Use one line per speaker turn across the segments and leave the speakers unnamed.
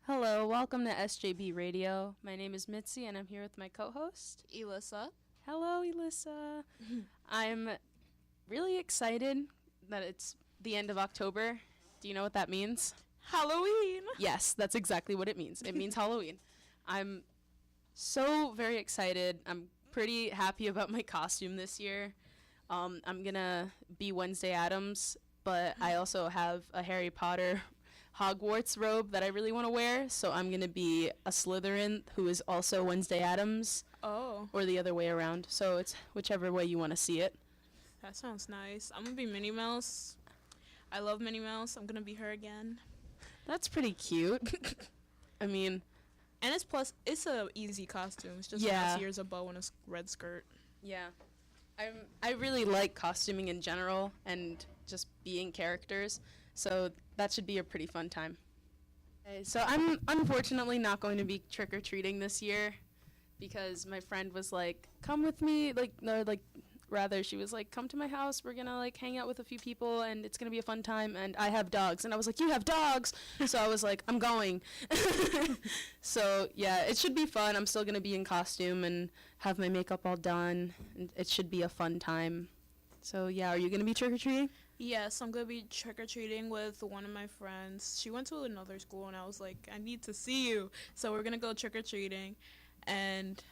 Hello, welcome to SJB Radio. My name is Mitzi, and I'm here with my co-host,
Elissa.
Hello, Elissa. I'm really excited that it's the end of October. Do you know what that means?
Halloween.
Yes, that's exactly what it means. It means Halloween. I'm so very excited. I'm pretty happy about my costume this year. I'm gonna be Wednesday Addams, but I also have a Harry Potter Hogwarts robe that I really want to wear, so I'm gonna be a Slytherin who is also Wednesday Addams.
Oh.
Or the other way around. So it's whichever way you want to see it.
That sounds nice. I'm gonna be Minnie Mouse. I love Minnie Mouse. I'm gonna be her again.
That's pretty cute. I mean,
and it's a easy costume. It's just
yeah.
Here's a bow and a red skirt.
Yeah. I really like costuming in general and just being characters. So that should be a pretty fun time. Okay, so I'm unfortunately not going to be trick-or-treating this year because my friend was like, come with me. She was like, come to my house. We're going to like hang out with a few people and it's going to be a fun time. And I have dogs. And I was like, you have dogs? So I was like, I'm going. So yeah, it should be fun. I'm still going to be in costume and have my makeup all done. And it should be a fun time. So yeah, are you going to be trick-or-treating?
Yes, I'm going to be trick-or-treating with one of my friends. She went to another school, and I was like, I need to see you. So we're going to go trick-or-treating, and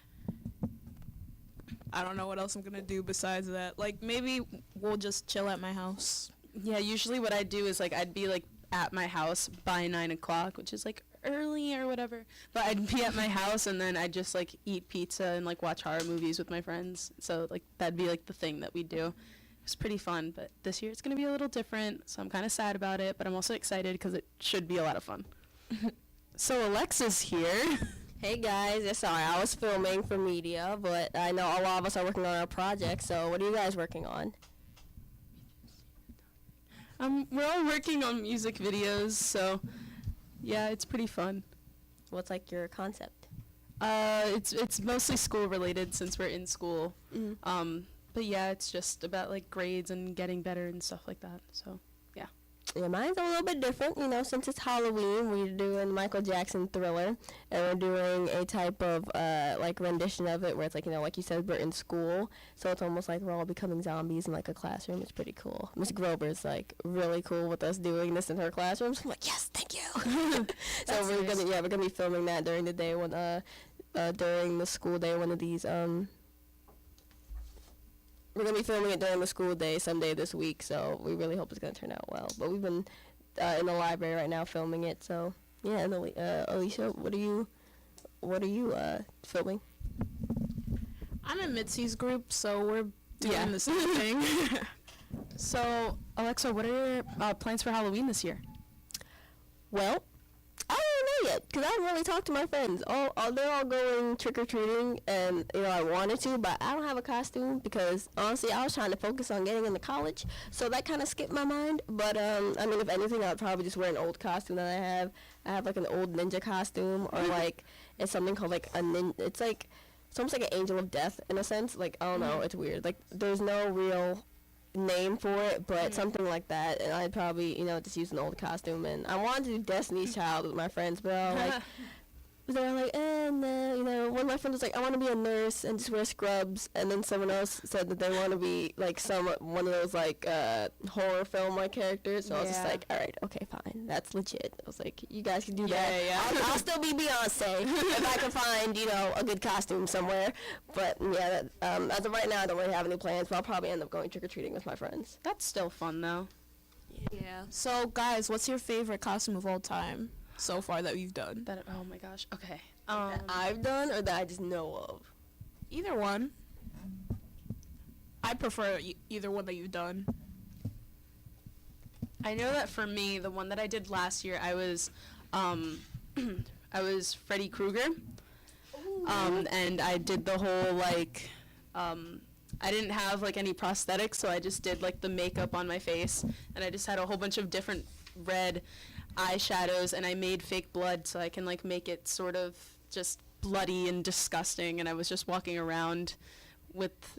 I don't know what else I'm going to do besides that. Like, maybe we'll just chill at my house.
Yeah, usually what I do is, like, I'd be, like, at my house by 9 o'clock, which is, like, early or whatever. But I'd be at my house, and then I'd just, like, eat pizza and, like, watch horror movies with my friends. So, like, that'd be, like, the thing that we do. It's pretty fun, but this year it's going to be a little different, so I'm kind of sad about it, but I'm also excited because it should be a lot of fun. So Alexa's here.
Hey guys, sorry, I was filming for media, but I know a lot of us are working on our project, so what are you guys working on?
We're all working on music videos, so yeah, it's pretty fun.
What's like your concept?
It's mostly school related since we're in school. Mm-hmm. But yeah, it's just about like grades and getting better and stuff like that. So, yeah.
Yeah, mine's a little bit different. You know, since it's Halloween, we're doing Michael Jackson Thriller, and we're doing a type of like rendition of it where it's like, you know, like you said, we're in school, so it's almost like we're all becoming zombies in like a classroom. It's pretty cool. Miss Grover's like really cool with us doing this in her classroom. So I'm like, yes, thank you. So we're gonna be filming that during the day when during the school day, one of these We're going to be filming it during the school day someday this week, so we really hope it's going to turn out well. But we've been in the library right now filming it, so yeah. And Alicia, what are you filming?
I'm in Mitzi's group, so we're doing the same thing.
So, Alexa, what are your plans for Halloween this year?
Well, I don't know yet, because I haven't really talked to my friends. They're all going trick-or-treating, and, you know, I wanted to, but I don't have a costume, because, honestly, I was trying to focus on getting into college, so that kind of skipped my mind. But, I mean, if anything, I'd probably just wear an old costume that I have. I have, like, an old ninja costume, or, like, it's something called, like, it's, like, it's almost like an angel of death, in a sense. Like, I don't know, it's weird. Like, there's no real name for it, but something like that, and I'd probably, you know, just use an old costume. And I wanted to do Destiny's Child with my friends, but they were like, you know, one of my friends was like, I want to be a nurse and just wear scrubs, and then someone else said that they want to be like one of those like horror film like characters. So I was just like, all right, okay, fine, that's legit. I was like, you guys can do that. Yeah. I'll still be Beyonce if I can find, you know, a good costume somewhere. But yeah, as of right now, I don't really have any plans, but I'll probably end up going trick or treating with my friends.
That's still fun though.
Yeah. So guys, what's your favorite costume of all time so far that you've done?
Oh my gosh. Okay.
That I've done or that I just know of?
Either one. I prefer either one that you've done.
I know that for me, the one that I did last year, I was Freddy Krueger. And I did the whole like I didn't have like any prosthetics, so I just did like the makeup on my face, and I just had a whole bunch of different red eyeshadows, and I made fake blood so I can like make it sort of just bloody and disgusting, and I was just walking around with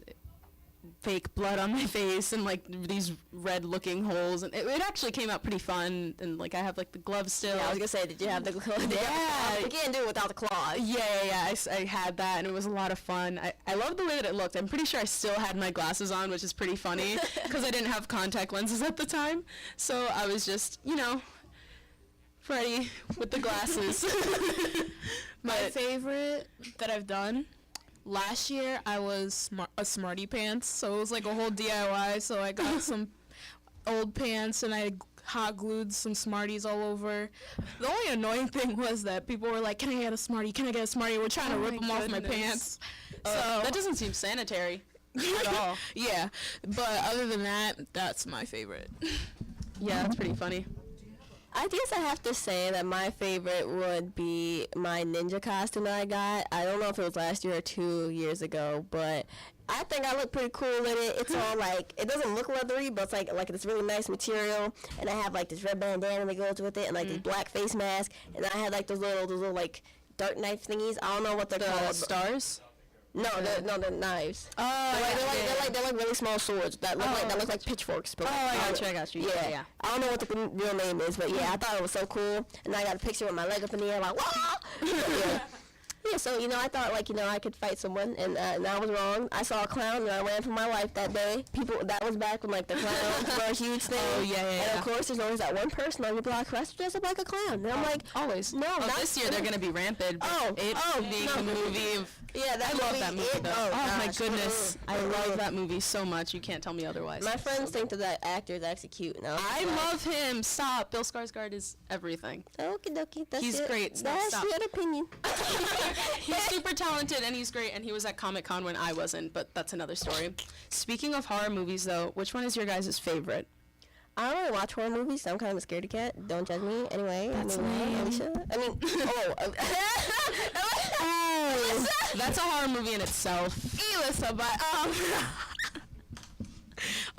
fake blood on my face and like these red looking holes, and it actually came out pretty fun, and like I have like the gloves still.
Yeah, I was gonna say, did you have the claw?
Yeah.
You can't do it without the claws.
Yeah. I had that, and it was a lot of fun. I loved the way that it looked. I'm pretty sure I still had my glasses on, which is pretty funny because I didn't have contact lenses at the time, so I was just, Freddy with the glasses.
My favorite that I've done, last year I was a Smarty Pants, so it was like a whole DIY. So I got some old pants and I hot glued some Smarties all over. The only annoying thing was that people were like, "Can I get a Smartie? Can I get a Smartie?" We're trying to rip them off my pants. So
that doesn't seem sanitary at all.
Yeah, but other than that, that's my favorite.
Yeah, that's pretty funny.
I guess I have to say that my favorite would be my ninja costume that I got. I don't know if it was last year or 2 years ago, but I think I look pretty cool in it. It's all like, it doesn't look leathery, but it's like this really nice material, and I have like this red bandana that goes with it, and like this black face mask, and I had like those little like dark knife thingies. I don't know what they're called.
Stars?
No, they're knives.
Oh,
They're like really small swords that look like pitchforks. But
I got you. Yeah.
I don't know what the real name is, but yeah, I thought it was so cool. And I got a picture with my leg up in the air, like, wah! Yeah, so, I thought, I could fight someone, and I was wrong. I saw a clown, and I ran for my life that day. That was back when, the clowns were a huge thing.
Oh, yeah.
And, of course, there's always that one person on your block who has to dress up like a clown. And I'm like,
always.
No, not
this year they're going to be rampant. Being a movie of...
Yeah,
I love that movie, though. Oh, my goodness. I love that movie so much. You can't tell me otherwise.
My friends think that actor is actually cute. Now
I love him. Stop. Bill Skarsgård is everything.
Okie dokie.
He's great.
That's your opinion.
He's super talented, and he's great, and he was at Comic-Con when I wasn't, but that's another story. Speaking of horror movies, though, which one is your guys' favorite?
I don't really watch horror movies, so I'm kind of a scaredy cat. Don't judge me. Anyway, Alicia.
That's a horror movie in itself.
Elisa, but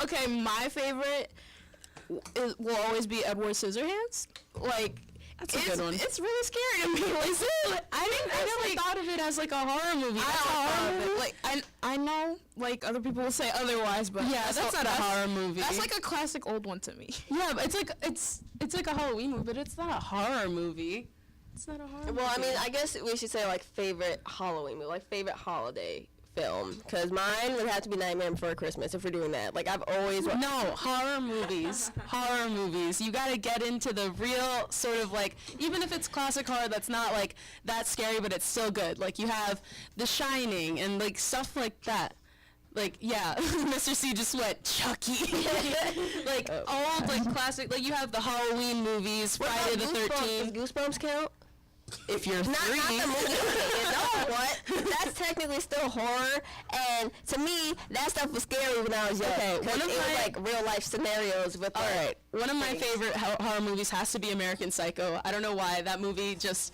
okay, my favorite will always be Edward Scissorhands.
That's a good one.
It's really scary to me.
I never thought of it as like a horror movie.
I know other people will say otherwise, but
yeah, that's not a horror movie.
That's like a classic old one to me.
Yeah, but it's like a Halloween movie, but it's not a horror movie. It's not a horror movie.
Well, I mean, I guess we should say favorite Halloween movie, favorite holiday film, because mine would have to be Nightmare Before Christmas if we're doing that. I've always
no horror movies. Horror movies. You got to get into the real sort of even if it's classic horror that's not that scary, but it's still good. You have The Shining and stuff like that. Yeah, Mr. C just went Chucky. Old classic. You have the Halloween movies, Friday the 13th.
Does Goosebumps count?
If you're
not
three.
Not the movie. No, what? That's technically still horror, and to me, that stuff was scary when I was young. Okay, one of it was real life scenarios with.
All right, one of my favorite horror movies has to be American Psycho. I don't know why that movie just.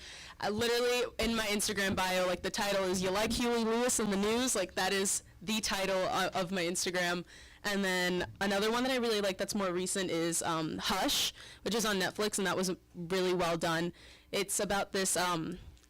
Literally in my Instagram bio, the title is "You like Huey Lewis in the news?" That is the title of my Instagram. And then another one that I really like that's more recent is Hush, which is on Netflix, and that was really well done. It's about this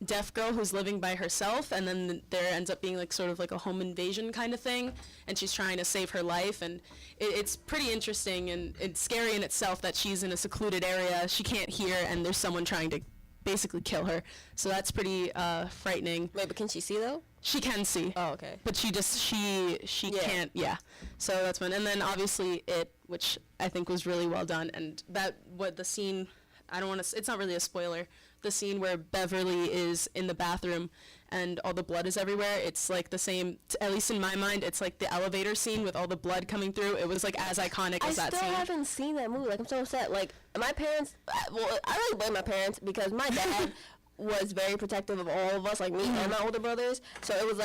deaf girl who's living by herself, and then there ends up being sort of a home invasion kind of thing, and she's trying to save her life, and it's pretty interesting, and it's scary in itself that she's in a secluded area, she can't hear, and there's someone trying to basically kill her. So that's pretty frightening.
Wait, but can she see though?
She can see.
Oh, okay.
But she can't. Yeah. So that's fun. And then obviously It, which I think was really well done, and the scene. I don't want to. It's not really a spoiler. The scene where Beverly is in the bathroom and all the blood is everywhere. It's the same. At least in my mind, it's the elevator scene with all the blood coming through. It was as iconic as that scene.
I still haven't seen that movie. I'm so upset. My parents. Well, I really blame my parents because my dad was very protective of all of us, me and my older brothers. So it was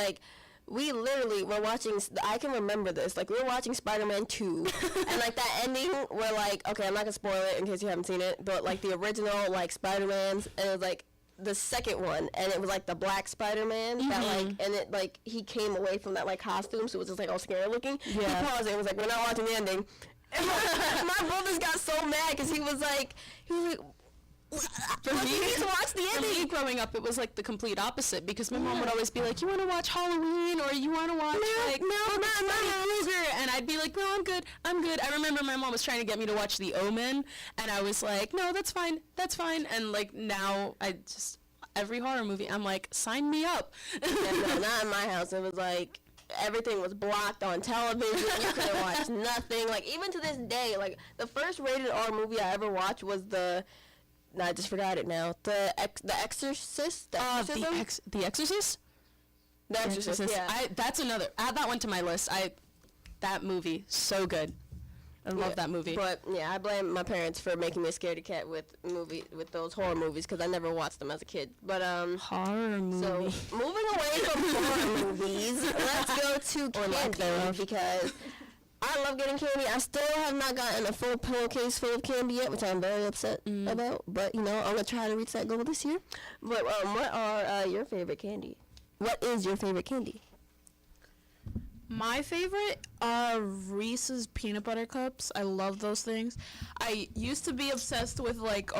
we literally were watching, I can remember this, we were watching Spider-Man 2, and, that ending, we're okay, I'm not gonna spoil it in case you haven't seen it, but, the original, Spider-Man's, and it was, the second one, and it was, the black Spider-Man, that, and it, he came away from that, costume, so it was just, all scary looking.
Yeah.
He paused it, and was we're not watching the ending. And my brothers got so mad, because he was like,
For me,
you need to watch the
for me,
ending.
growing up, it was like the complete opposite because my mom would always be like, "You want to watch Halloween or you want to watch like
not
Krueger?" And I'd be like, "No, I'm good. I'm good." I remember my mom was trying to get me to watch The Omen, and I was like, "No, that's fine. That's fine." And like now, I just every horror movie, I'm like, "Sign me up."
No, not in my house. It was like everything was blocked on television. You couldn't watch nothing. Like even to this day, like the first rated R movie I ever watched was no, I just forgot it now. The Exorcist. The Exorcism?
The Exorcist.
The Exorcist. Yeah.
That's another. Add that one to my list. That movie so good. I love that movie.
But yeah, I blame my parents for making me a scaredy cat with those horror movies because I never watched them as a kid. But
Horror movie.
So moving away from horror movies, let's go to candy because I love getting candy. I still have not gotten a full pillowcase full of candy yet, which I'm very upset about. But I'm gonna try to reach that goal this year. But what are your favorite candy? What is your favorite candy?
My favorite are Reese's peanut butter cups. I love those things. I used to be obsessed with like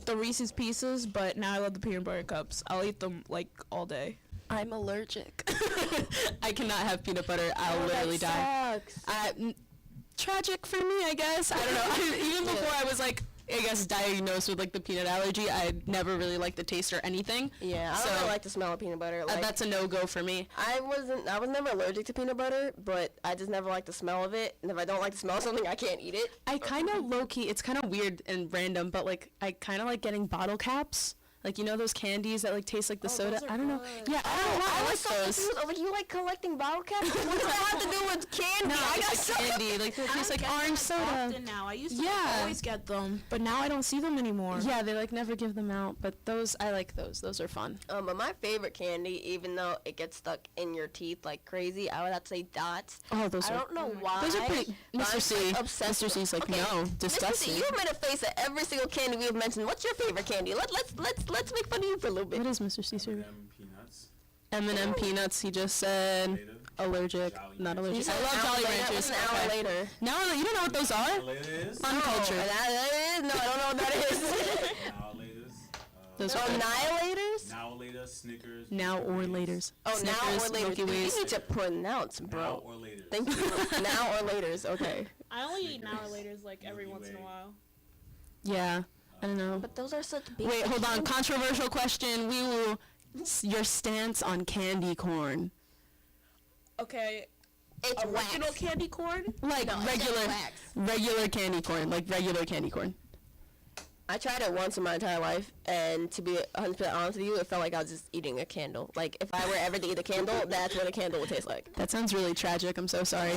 the Reese's Pieces, but now I love the peanut butter cups. I'll eat them like all day.
I'm allergic. I cannot have peanut butter. I'll literally die. Tragic for me, I guess. I don't know. Even before I was like, I guess diagnosed with like the peanut allergy, I never really liked the taste or anything.
Yeah, I don't really like the smell of peanut butter. Like,
that's a no-go for me.
I was never allergic to peanut butter, but I just never liked the smell of it. And if I don't like the smell of something, I can't eat it.
I kind of low-key, it's kind of weird and random, but like I kind of like getting bottle caps. Like, those candies that, like, taste like the soda? I don't know. Yeah, I don't know. I like those.
I was like, you like collecting bottle caps? What does that have to do with candy?
No, I got candy. Like, they taste like orange soda.
Often now. I used to always get them, but now I don't see them anymore.
Yeah, they, like, never give them out. But those, I like those. Those are fun.
But my favorite candy, even though it gets stuck in your teeth like crazy, I would have to say Dots.
Oh, those
I don't know why.
Those are pretty. Mr. C. Mr. C's like, no, disgusting.
Mr. C, you've made a face at every single candy we have mentioned. What's your favorite candy? Let's make fun of you for a little bit.
What is Mr. C favorite?
M&M peanuts.
M&M peanuts. He just said allergic. Not allergic. I love Jolly Ranchers.
An hour later.
Now you don't know what those are?
Annihilators.
Uncultured.
No, I don't know what that is.
Annihilators.
Those are
Annihilators?
Now-laters, Snickers.
now or laters.
Oh,
Snickers,
now or later.
Milky
You
Ways.
need to pronounce, bro.
Now or later.
Thank you. Now or laters. Okay.
I only eat now or laters like every once in a while.
Yeah. I don't know.
But those are such big.
Wait, hold on. Controversial question. Your stance on candy corn.
Okay.
It's
Original
wax.
candy corn?
Like
No, it's just wax.
regular candy corn. Like regular candy corn.
I tried it once in my entire life, and to be 100% honest with you, it felt like I was just eating a candle. Like, if I were ever to eat a candle, that's what a candle would taste like.
That sounds really tragic. I'm so sorry.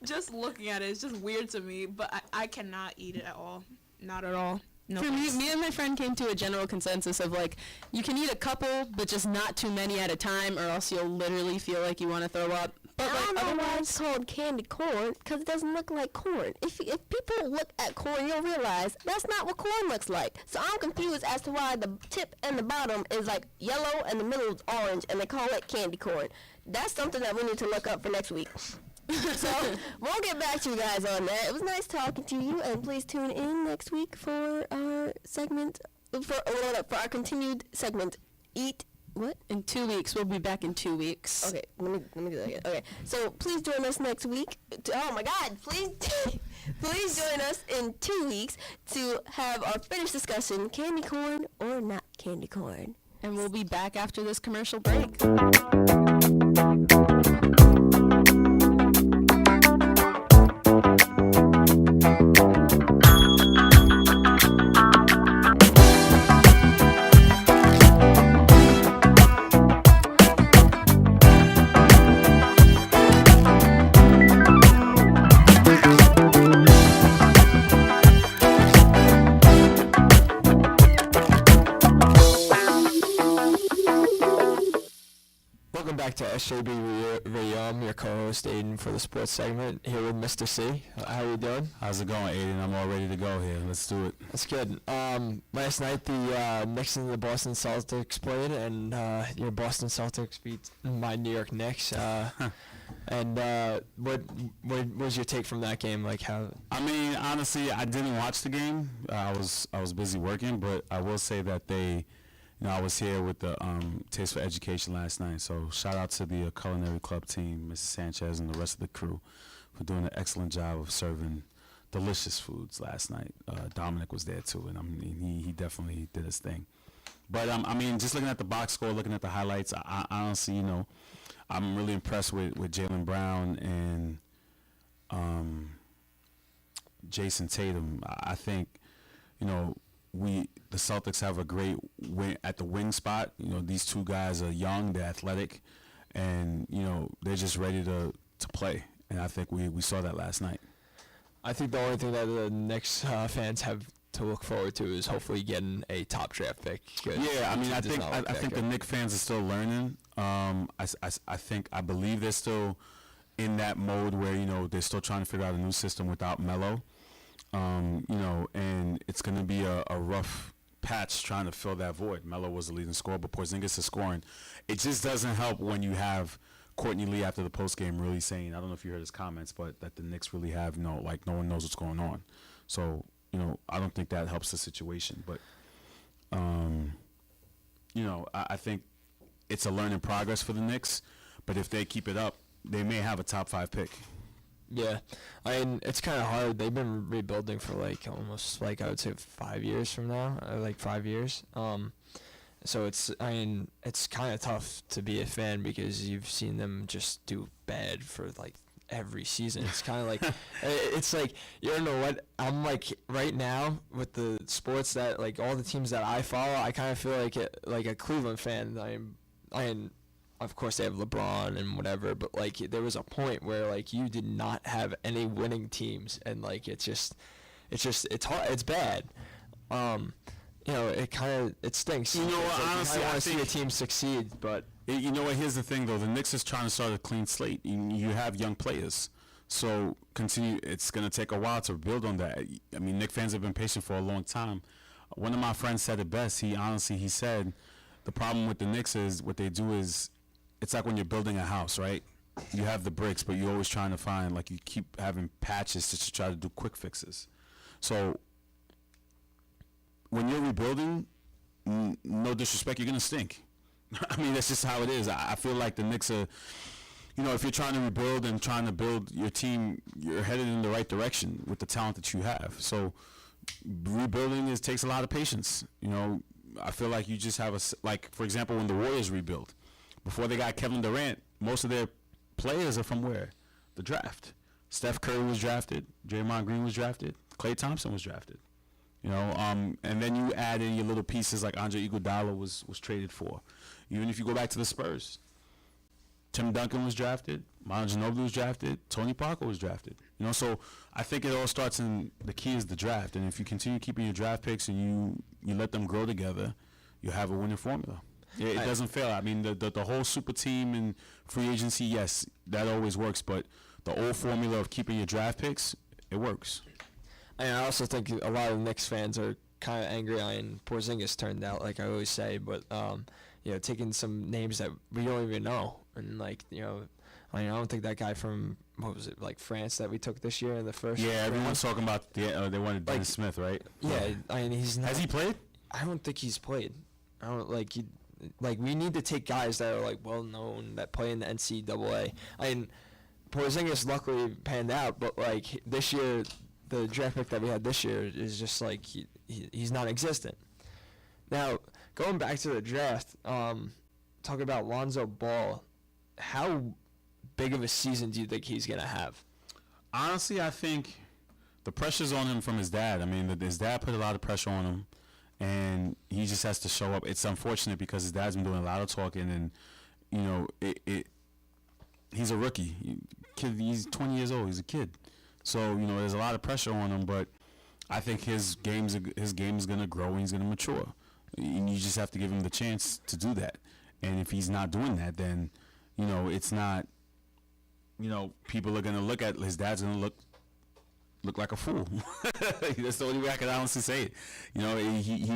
Just looking at it, it's just weird to me, but I cannot eat it at all. Not at all. No.
For me and my friend came to a general consensus of like, you can eat a couple, but just not too many at a time, or else you'll literally feel like you want to throw up. But
I don't
like
know why it's called candy corn, because it doesn't look like corn. If people look at corn, you'll realize that's not what corn looks like. So I'm confused as to why the tip and the bottom is like yellow and the middle is orange, and they call it candy corn. That's something that we need to look up for next week. So we'll get back to you guys on that. It was nice talking to you, and please tune in next week for our segment, for our continued segment, Eat What?
in 2 weeks. We'll be back in 2 weeks.
Okay, let me do that again. Okay, so please join us next week. Oh my God, please join us in 2 weeks to have our finished discussion: candy corn or not candy corn.
And we'll be back after this commercial break.
Welcome back to SJB Radio. I'm your co-host Aiden for the sports segment here with Mr. C. How are you doing?
How's it going, Aiden? I'm all ready to go here. Let's do it.
That's good. Last night the Knicks and the Boston Celtics played, and your Boston Celtics beat my New York Knicks. And what was your take from that game? Like how?
I mean, honestly, I didn't watch the game. I was busy working, but I will say that I was here with the Taste for Education last night. So shout out to the culinary club team, Mrs. Sanchez, and the rest of the crew for doing an excellent job of serving delicious foods last night. Dominic was there too, and I mean, he definitely did his thing. But I mean, just looking at the box score, looking at the highlights, I honestly, I'm really impressed with Jaylen Brown and Jason Tatum. I think, the Celtics have a great wing at the wing spot. These two guys are young, they're athletic, and they're just ready to play. And I think we saw that last night.
I think the only thing that the Knicks fans have to look forward to is hopefully getting a top draft pick.
Yeah, I mean, I think the Knicks fans are still learning. I believe they're still in that mode where they're still trying to figure out a new system without Melo. And it's going to be a rough patch trying to fill that void. Melo was the leading scorer, but Porzingis is scoring. It just doesn't help when you have Courtney Lee after the postgame really saying, I don't know if you heard his comments, but that the Knicks really have no one knows what's going on. So, I don't think that helps the situation. But, I think it's a learning progress for the Knicks. But if they keep it up, they may have a top 5 pick.
Yeah, I mean, it's kind of hard. They've been rebuilding for almost I would say 5 years from now, 5 years. So it's kind of tough to be a fan because you've seen them just do bad for every season. It's kind of it's you don't know what I'm right now with the sports that all the teams that I follow. I kind of feel like a Cleveland fan. Of course, they have LeBron and whatever, but there was a point where you did not have any winning teams, and it's hard. It's bad. It stinks.
Honestly,
I want to see a team succeed, but
here's the thing though. The Knicks is trying to start a clean slate. You have young players, so continue. It's gonna take a while to build on that. I mean, Knicks fans have been patient for a long time. One of my friends said it best. He said the problem with the Knicks is what they do is. It's like when you're building a house, right? You have the bricks, but you're always trying to find, you keep having patches to try to do quick fixes. So when you're rebuilding, no disrespect, you're going to stink. I mean, that's just how it is. I feel like the Knicks are, if you're trying to rebuild and trying to build your team, you're headed in the right direction with the talent that you have. So rebuilding takes a lot of patience. I feel like you just have for example, when the Warriors rebuild, before they got Kevin Durant, most of their players are from where? The draft. Steph Curry was drafted. Draymond Green was drafted. Klay Thompson was drafted. And then you add in your little pieces like Andre Iguodala was traded for. Even if you go back to the Spurs, Tim Duncan was drafted. Manu Ginobili was drafted. Tony Parker was drafted. So I think it all starts in the key is the draft. And if you continue keeping your draft picks and you let them grow together, you have a winning formula. Yeah, it doesn't fail. I mean, the whole super team and free agency, yes, that always works. But the old formula of keeping your draft picks, it works.
And I also think a lot of Knicks fans are kind of angry on Porzingis turned out, like I always say. But taking some names that we don't even know, and I don't think that guy from what was it France that we took this year in the first.
Yeah,
round.
everyone's talking about they wanted Dennis Smith, right?
Yeah, I mean he's not.
Has he played?
I don't think he's played. I don't we need to take guys that are well known that play in the NCAA. I mean, Porzingis luckily panned out, but this year, the draft pick that we had this year is just he's non-existent. Now going back to the draft, talking about Lonzo Ball, how big of a season do you think he's gonna have?
Honestly, I think the pressure's on him from his dad. I mean, his dad put a lot of pressure on him. And he just has to show up. It's unfortunate because his dad's been doing a lot of talking, and he's a rookie. He's 20 years old. He's a kid, so there's a lot of pressure on him. But I think his game is going to grow and he's going to mature. And you just have to give him the chance to do that. And if he's not doing that, then it's not. People are going to look at his dad's going to look like a fool. That's the only way I can honestly say it.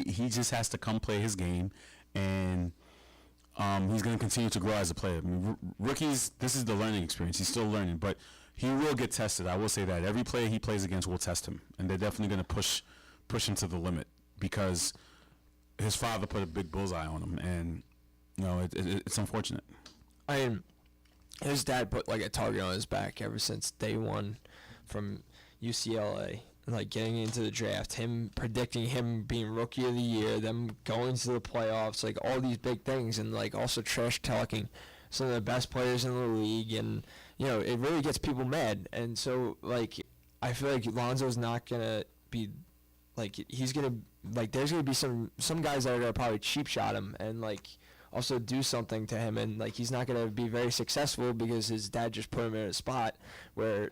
He just has to come play his game and he's going to continue to grow as a player. I mean, rookies, this is the learning experience. He's still learning, but he will get tested. I will say that every player he plays against will test him, and they're definitely going to push him to the limit because his father put a big bullseye on him, and it's unfortunate.
I mean, his dad put like a target on his back ever since day one from UCLA. Like getting into the draft, him predicting him being rookie of the year, them going to the playoffs, like all these big things, and like also trash talking some of the best players in the league, and it really gets people mad. And so like I feel like Lonzo's not gonna be like he's gonna like there's gonna be some guys that are gonna probably cheap shot him and like also do something to him, and like he's not gonna be very successful because his dad just put him in a spot where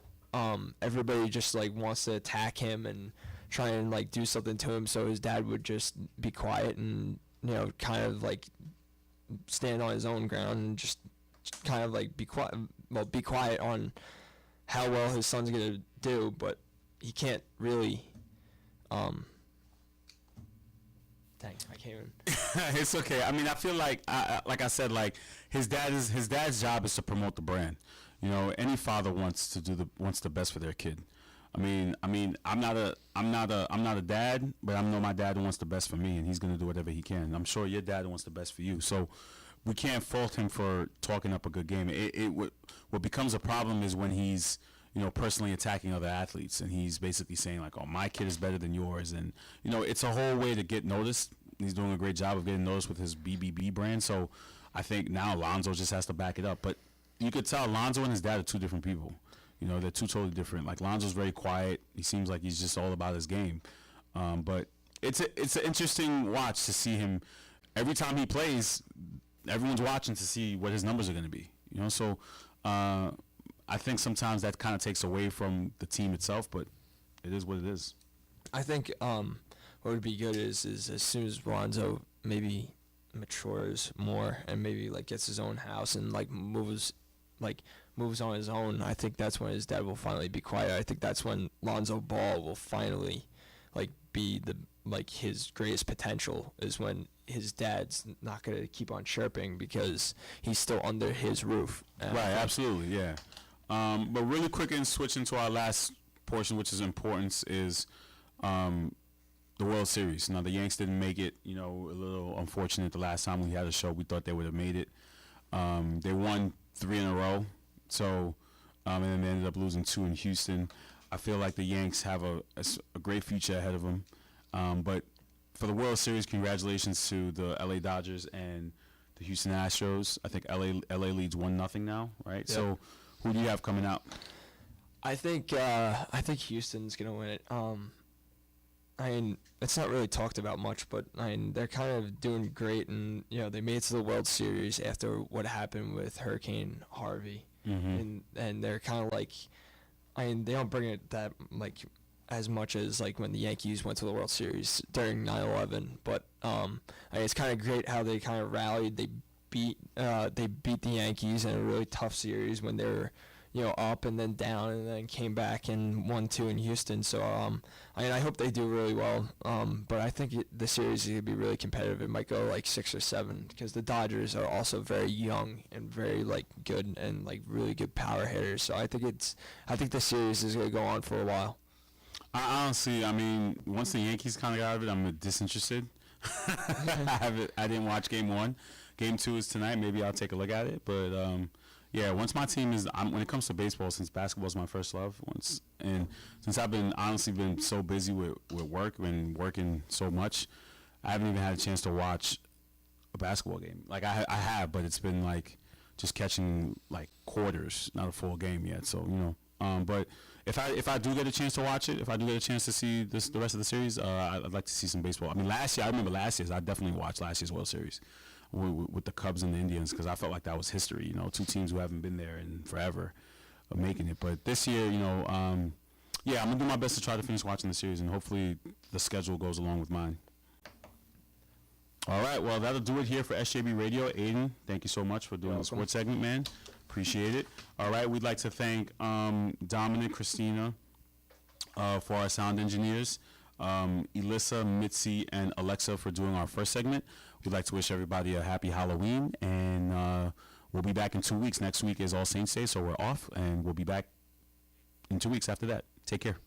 everybody just like wants to attack him and try and like do something to him, so his dad would just be quiet and kind of like stand on his own ground and just kind of like be quiet on how well his son's gonna do, but he can't really dang, I can't even.
It's okay. I mean, I feel like I said, like his dad's job is to promote the brand. Any father wants the best for their kid. I mean, I'm not a dad, but I know my dad wants the best for me, and he's gonna do whatever he can. I'm sure your dad wants the best for you. So we can't fault him for talking up a good game. What becomes a problem is when he's personally attacking other athletes, and he's basically saying like, "Oh, my kid is better than yours," and it's a whole way to get noticed. He's doing a great job of getting noticed with his BBB brand. So I think now Lonzo just has to back it up, but. You could tell Lonzo and his dad are two different people. They're two totally different. Like Lonzo's very quiet. He seems like he's just all about his game. But it's an interesting watch to see him. Every time he plays, everyone's watching to see what his numbers are going to be. So I think sometimes that kind of takes away from the team itself, but it is what it is.
I think what would be good is as soon as Lonzo maybe matures more and maybe like gets his own house and like moves on his own, I think that's when his dad will finally be quiet. I think that's when Lonzo Ball will finally like be his greatest potential, is when his dad's not going to keep on chirping because he's still under his roof.
Right, absolutely, yeah. But really quick and switching to our last portion, which is importance, is the World Series. Now, the Yanks didn't make it, a little unfortunate the last time we had a show. We thought they would have made it. They won 3 in a row, so and then they ended up losing 2 in Houston. I feel like the Yanks have a great future ahead of them. But for the World Series, congratulations to the LA Dodgers and the Houston Astros. I think LA leads 1-0 now, right? Yep. So who do you have coming out?
I think Houston's going to win it. I mean, it's not really talked about much, but I mean, they're kind of doing great, and they made it to the World Series after what happened with Hurricane Harvey, and they're kind of like, I mean, they don't bring it that like as much as like when the Yankees went to the World Series during 9/11, but I mean, it's kind of great how they kind of rallied. They beat the Yankees in a really tough series when they were up and then down, and then came back and won 2 in Houston. So I mean, I hope they do really well. But I think the series is gonna be really competitive. It might go like 6 or 7 because the Dodgers are also very young and very like good and like really good power hitters. So I think the series is gonna go on for a while.
I honestly, I mean, once the Yankees kind of got out of it, I'm disinterested. I didn't watch Game 1. Game 2 is tonight. Maybe I'll take a look at it, but. Yeah, once my team is, when it comes to baseball, since basketball is my first love, since I've been so busy with work and working so much, I haven't even had a chance to watch a basketball game. Like I have, but it's been like just catching like quarters, not a full game yet. So but if I do get a chance to watch it, if I do get a chance to see the rest of the series, I'd like to see some baseball. I mean, I remember last year's. I definitely watched last year's World Series. With the Cubs and the Indians, because I felt like that was history. 2 teams who haven't been there in forever are making it. But this year, I'm gonna do my best to try to finish watching the series, and hopefully the schedule goes along with mine. All right, well, that'll do it here for SJB Radio. Aiden, thank you so much for doing the sports segment, man. Appreciate it. All right, we'd like to thank Dominic, Christina, for our sound engineers. Elissa, Mitzi, and Alexa for doing our first segment. We'd like to wish everybody a happy Halloween, and we'll be back in 2 weeks. Next week is All Saints Day, so we're off, and we'll be back in 2 weeks after that. Take care.